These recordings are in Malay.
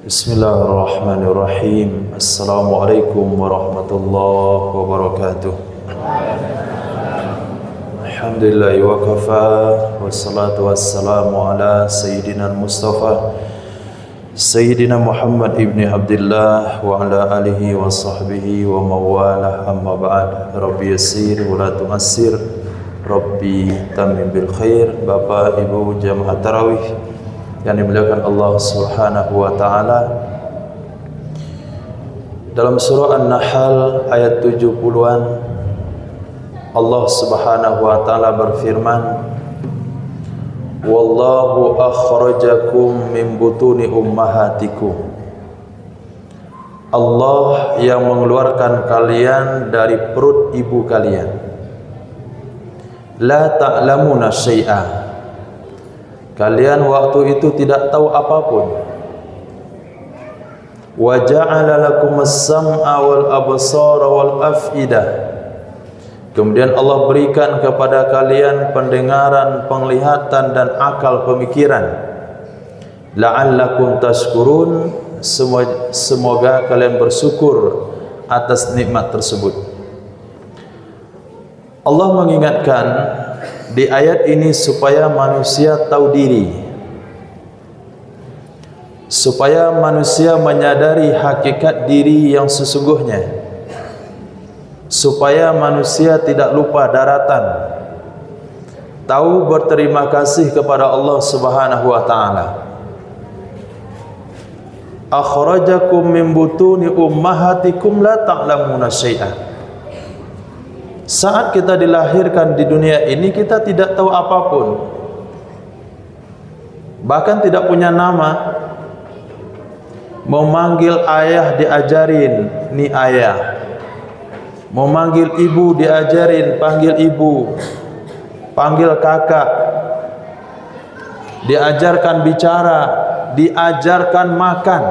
Bismillahirrahmanirrahim. Assalamualaikum warahmatullahi wabarakatuh. Alhamdulillah wa kafa, wassalatu wassalamu ala sayyidina Mustafa Sayyidina Muhammad ibni Abdullah wa ala alihi wa sahbihi wa mawalah, amma ba'd. Rabbi yassir wa la tu'assir, Rabbi tamim bil khair. Bapak Ibu jamaah tarawih yang dimuliakan Allah Subhanahu wa taala, dalam surah An-Nahl ayat 70-an Allah Subhanahu wa taala berfirman, wallahu akhrajakum min butuni ummahatikum. Allah yang mengeluarkan kalian dari perut ibu kalian. La ta'lamuna syai'a, kalian waktu itu tidak tahu apapun. Wa ja'ala lakumus sam'a wal absara wal af'idah, kemudian Allah berikan kepada kalian pendengaran, penglihatan dan akal pemikiran. La'allakum tashkurun, semoga kalian bersyukur atas nikmat tersebut. Allah mengingatkan di ayat ini supaya manusia tahu diri, supaya manusia menyadari hakikat diri yang sesungguhnya, supaya manusia tidak lupa daratan, tahu berterima kasih kepada Allah Subhanahu wa taala. Akhrajakum min butuni ummahatikum la ta'lamuna syai'a. Saat kita dilahirkan di dunia ini, kita tidak tahu apapun, bahkan tidak punya nama. Memanggil ayah diajarin, ni ayah. Memanggil ibu diajarin, panggil ibu. Panggil kakak. Diajarkan bicara, diajarkan makan,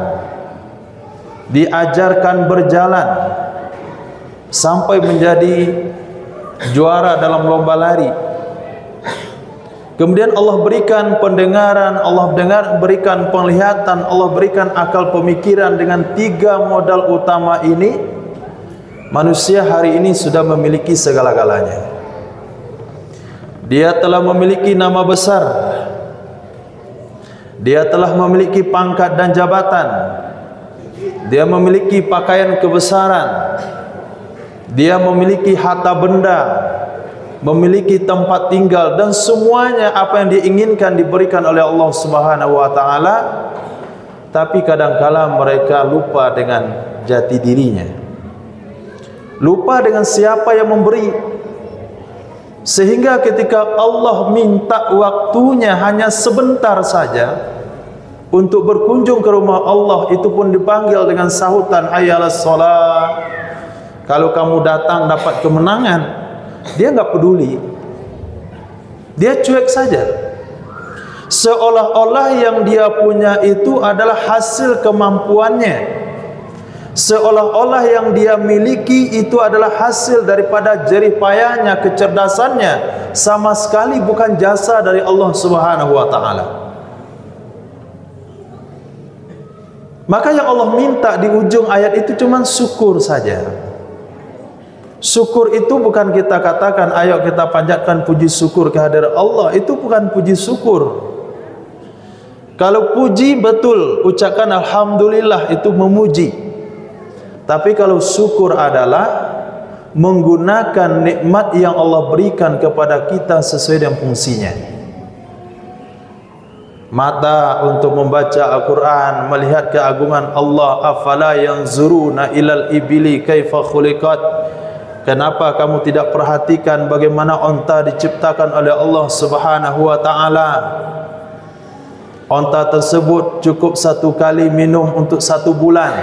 diajarkan berjalan, sampai menjadi juara dalam lomba lari. Kemudian Allah berikan pendengaran, Allah berikan penglihatan, Allah berikan akal pemikiran. Dengan tiga modal utama ini, manusia hari ini sudah memiliki segala-galanya. Dia telah memiliki nama besar, dia telah memiliki pangkat dan jabatan, dia memiliki pakaian kebesaran, dia memiliki harta benda, memiliki tempat tinggal, dan semuanya apa yang diinginkan diberikan oleh Allah Subhanahu wa taala. Tapi kadangkala mereka lupa dengan jati dirinya, lupa dengan siapa yang memberi, sehingga ketika Allah minta waktunya hanya sebentar saja untuk berkunjung ke rumah Allah, itu pun dipanggil dengan sahutan hayyalas shalah. Kalau kamu datang dapat kemenangan, dia enggak peduli, dia cuek saja, seolah-olah yang dia punya itu adalah hasil kemampuannya, seolah-olah yang dia miliki itu adalah hasil daripada jerih payahnya, kecerdasannya, sama sekali bukan jasa dari Allah Subhanahu wa taala. Maka yang Allah minta di ujung ayat itu cuma syukur saja. Syukur itu bukan kita katakan ayo kita panjatkan puji syukur kehadirat Allah, itu bukan puji syukur. Kalau puji betul, ucapkan alhamdulillah, itu memuji. Tapi kalau syukur adalah menggunakan nikmat yang Allah berikan kepada kita sesuai dengan fungsinya. Mata untuk membaca Al-Quran, melihat keagungan Allah. Afala yanzuruna ilal ibili kaifa khuliqat, kenapa kamu tidak perhatikan bagaimana onta diciptakan oleh Allah Subhanahu wa taala? Onta tersebut cukup satu kali minum untuk 1 bulan.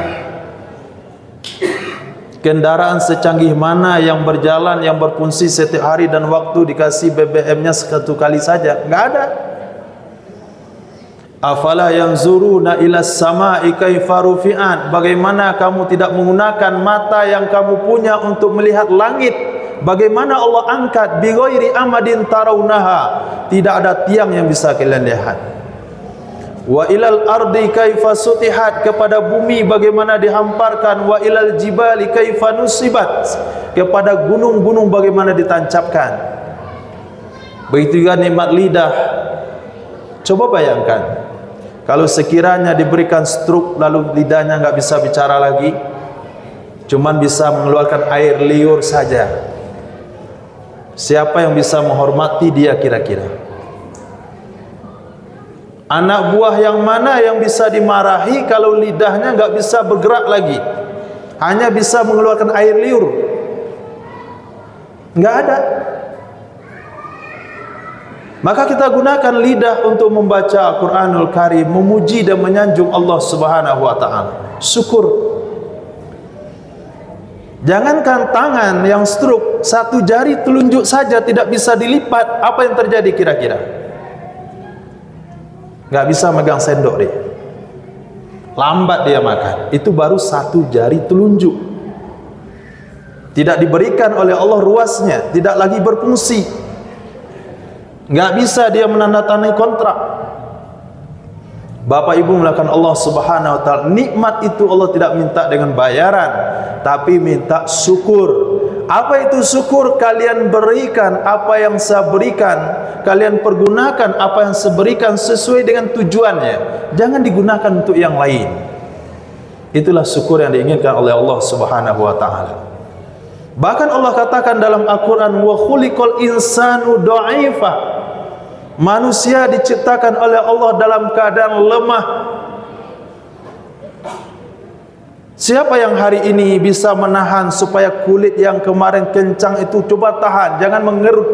Kendaraan secanggih mana yang berjalan, yang berfungsi setiap hari dan waktu dikasih BBM-nya 1 kali saja? Enggak ada. Afala yanzuruna ilas sama'i kaifa rufi'at, bagaimana kamu tidak menggunakan mata yang kamu punya untuk melihat langit? Bagaimana Allah angkat? Bi ghairi amadin tarawunaha, tidak ada tiang yang bisa kalian lihat. Wa ilal ardi kaifa sutihat, kepada bumi bagaimana dihamparkan. Wa ilal jibali kaifa nusibat, kepada gunung-gunung bagaimana ditancapkan. Begitu juga nikmat lidah. Coba bayangkan, kalau sekiranya diberikan stroke lalu lidahnya enggak bisa bicara lagi, cuman bisa mengeluarkan air liur saja, siapa yang bisa menghormati dia kira-kira? Anak buah yang mana yang bisa dimarahi kalau lidahnya enggak bisa bergerak lagi, hanya bisa mengeluarkan air liur? Enggak ada. Maka kita gunakan lidah untuk membaca Al-Quranul Karim, memuji dan menyanjung Allah Subhanahu wa ta'ala. Syukur. Jangankan tangan yang stroke, satu jari telunjuk saja tidak bisa dilipat, apa yang terjadi kira-kira? Gak bisa megang sendok dia, lambat dia makan. Itu baru satu jari telunjuk, tidak diberikan oleh Allah ruasnya, tidak lagi berfungsi. Enggak bisa dia menandatangani kontrak. Bapak Ibu melakukan Allah Subhanahu wa taala, nikmat itu Allah tidak minta dengan bayaran, tapi minta syukur. Apa itu syukur? Kalian berikan apa yang saya berikan, kalian pergunakan apa yang saya berikan sesuai dengan tujuannya, jangan digunakan untuk yang lain. Itulah syukur yang diinginkan oleh Allah Subhanahu wa taala. Bahkan Allah katakan dalam Al-Quran, wa khuliqal insanu dha'ifa, manusia diciptakan oleh Allah dalam keadaan lemah. Siapa yang hari ini bisa menahan supaya kulit yang kemarin kencang itu coba tahan, jangan mengerut,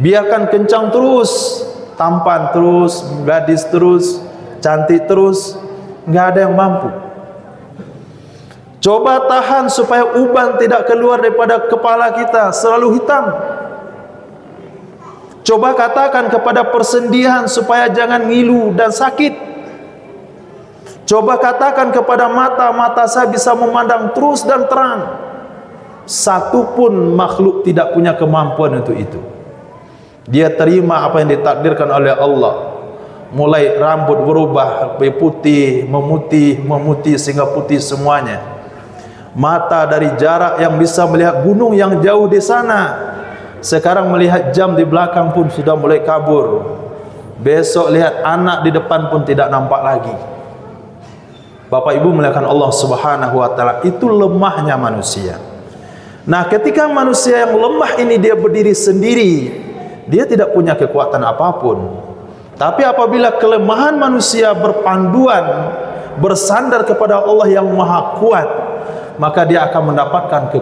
biarkan kencang terus, tampan terus, gadis terus, cantik terus, nggak ada yang mampu. Coba tahan supaya uban tidak keluar daripada kepala kita, selalu hitam. Coba katakan kepada persendian supaya jangan ngilu dan sakit. Coba katakan kepada mata saya bisa memandang terus dan terang. Satu pun makhluk tidak punya kemampuan untuk itu. Dia terima apa yang ditakdirkan oleh Allah. Mulai rambut berubah, putih, memutih sehingga putih semuanya. Mata dari jarak yang bisa melihat gunung yang jauh di sana, sekarang melihat jam di belakang pun sudah mulai kabur. Besok lihat anak di depan pun tidak nampak lagi. Bapak Ibu melihatkan Allah Subhanahu wa taala, itu lemahnya manusia. Nah, ketika manusia yang lemah ini dia berdiri sendiri, dia tidak punya kekuatan apapun. Tapi apabila kelemahan manusia berpanduan, bersandar kepada Allah yang Maha Kuat, maka dia akan mendapatkan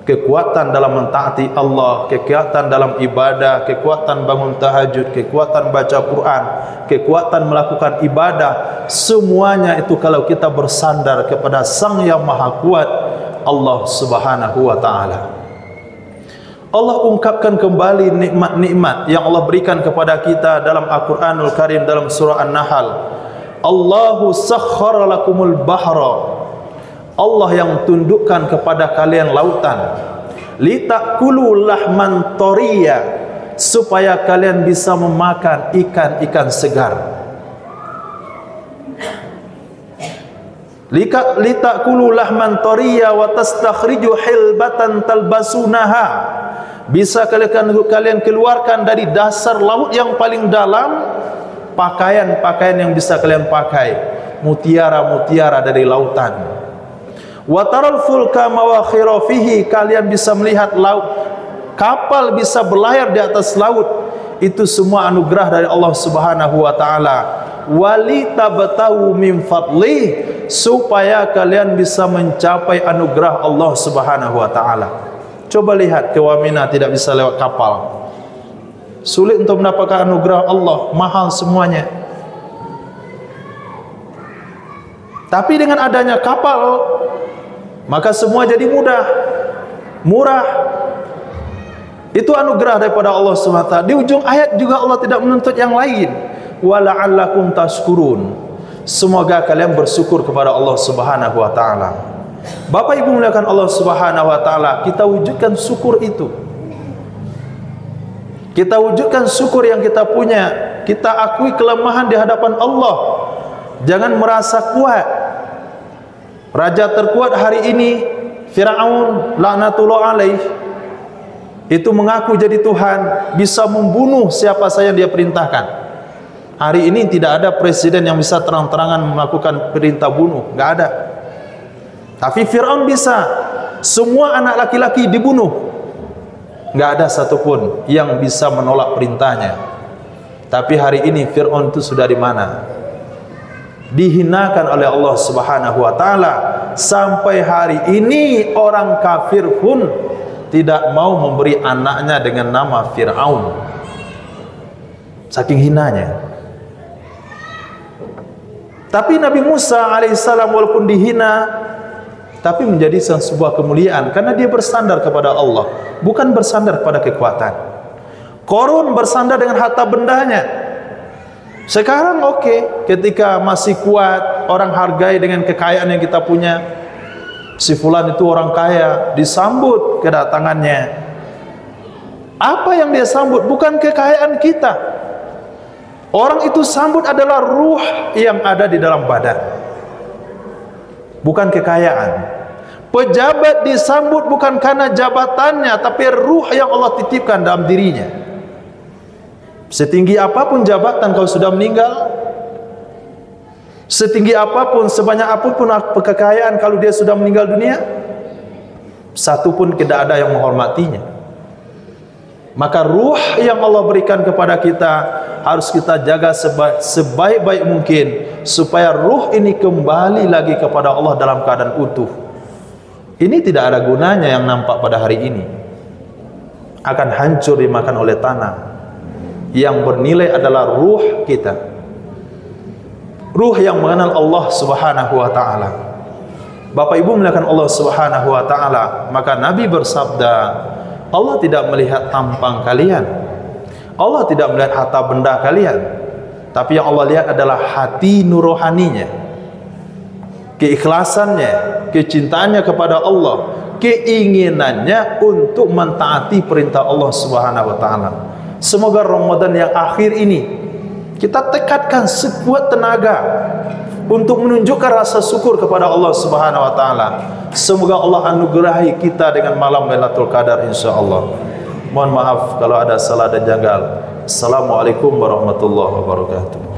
kekuatan dalam mentaati Allah, kekuatan dalam ibadah, kekuatan bangun tahajud, kekuatan baca Quran, kekuatan melakukan ibadah. Semuanya itu kalau kita bersandar kepada Sang Yang Maha Kuat, Allah Subhanahu wa taala. Allah ungkapkan kembali nikmat-nikmat yang Allah berikan kepada kita dalam Al-Quranul Karim dalam surah An-Nahl. Allahu sakhkhara lakumul bahra, Allah yang tundukkan kepada kalian lautan, litakulu lahman thoriya, supaya kalian bisa memakan ikan-ikan segar. Litakulu lahman thoriya wa tastakhriju hilbatan talbasunaha, bisa kalian keluarkan dari dasar laut yang paling dalam pakaian-pakaian yang bisa kalian pakai, mutiara-mutiara dari lautan. Wa taral fulka mawakhira fihi, kalian bisa melihat laut, kapal bisa berlayar di atas laut. Itu semua anugerah dari Allah Subhanahu wa taala. Walitabtahu min fadli, supaya kalian bisa mencapai anugerah Allah Subhanahu wa taala. Coba lihat ke Wamena tidak bisa lewat kapal. Sulit untuk mendapatkan anugerah Allah, mahal semuanya. Tapi dengan adanya kapal, maka semua jadi mudah, murah. Itu anugerah daripada Allah SWT. Di ujung ayat juga Allah tidak menuntut yang lain. Wala'allakum tashkurun, semoga kalian bersyukur kepada Allah Subhanahu wa taala. Bapak Ibu muliakan Allah Subhanahu wa taala, kita wujudkan syukur itu. Kita wujudkan syukur yang kita punya. kita akui kelemahan di hadapan Allah. Jangan merasa kuat. Raja terkuat hari ini Fir'aun laknatullah alaih, itu mengaku jadi Tuhan, bisa membunuh siapa saja yang dia perintahkan. Hari ini tidak ada presiden yang bisa terang-terangan melakukan perintah bunuh, nggak ada. Tapi Fir'aun bisa, semua anak laki-laki dibunuh, nggak ada satupun yang bisa menolak perintahnya. Tapi hari ini Fir'aun itu sudah di mana? Dihinakan oleh Allah Subhanahu wa taala. Sampai hari ini orang kafir pun tidak mau memberi anaknya dengan nama Fir'aun, saking hinanya. Tapi Nabi Musa alaihissalam walaupun dihina, tapi menjadi sebuah kemuliaan karena dia bersandar kepada Allah, bukan bersandar pada kekuatan. Qarun bersandar dengan harta bendanya. Sekarang oke, ketika masih kuat, orang hargai dengan kekayaan yang kita punya. Si fulan itu orang kaya, disambut kedatangannya. Apa yang dia sambut? Bukan kekayaan kita. Orang itu sambut adalah ruh yang ada di dalam badan, bukan kekayaan. Pejabat disambut bukan karena jabatannya, tapi ruh yang Allah titipkan dalam dirinya. Setinggi apapun jabatan kalau sudah meninggal, setinggi apapun, sebanyak apapun kekayaan kalau dia sudah meninggal dunia, satu pun tidak ada yang menghormatinya. Maka ruh yang Allah berikan kepada kita harus kita jaga sebaik-baik mungkin, supaya ruh ini kembali lagi kepada Allah dalam keadaan utuh. Ini tidak ada gunanya yang nampak pada hari ini, akan hancur dimakan oleh tanah. Yang bernilai adalah ruh kita, ruh yang mengenal Allah Subhanahu wa taala. Bapak Ibu melihat Allah Subhanahu wa taala, maka Nabi bersabda, Allah tidak melihat tampang kalian, Allah tidak melihat harta benda kalian, tapi yang Allah lihat adalah hati nurrohaninya, keikhlasannya, kecintaannya kepada Allah, keinginannya untuk mentaati perintah Allah Subhanahu wa taala. Semoga Ramadan yang akhir ini kita tekadkan sekuat tenaga untuk menunjukkan rasa syukur kepada Allah Subhanahu wa taala. Semoga Allah anugerahi kita dengan malam Lailatul Qadar insyaallah. Mohon maaf kalau ada salah dan janggal. Assalamualaikum warahmatullahi wabarakatuh.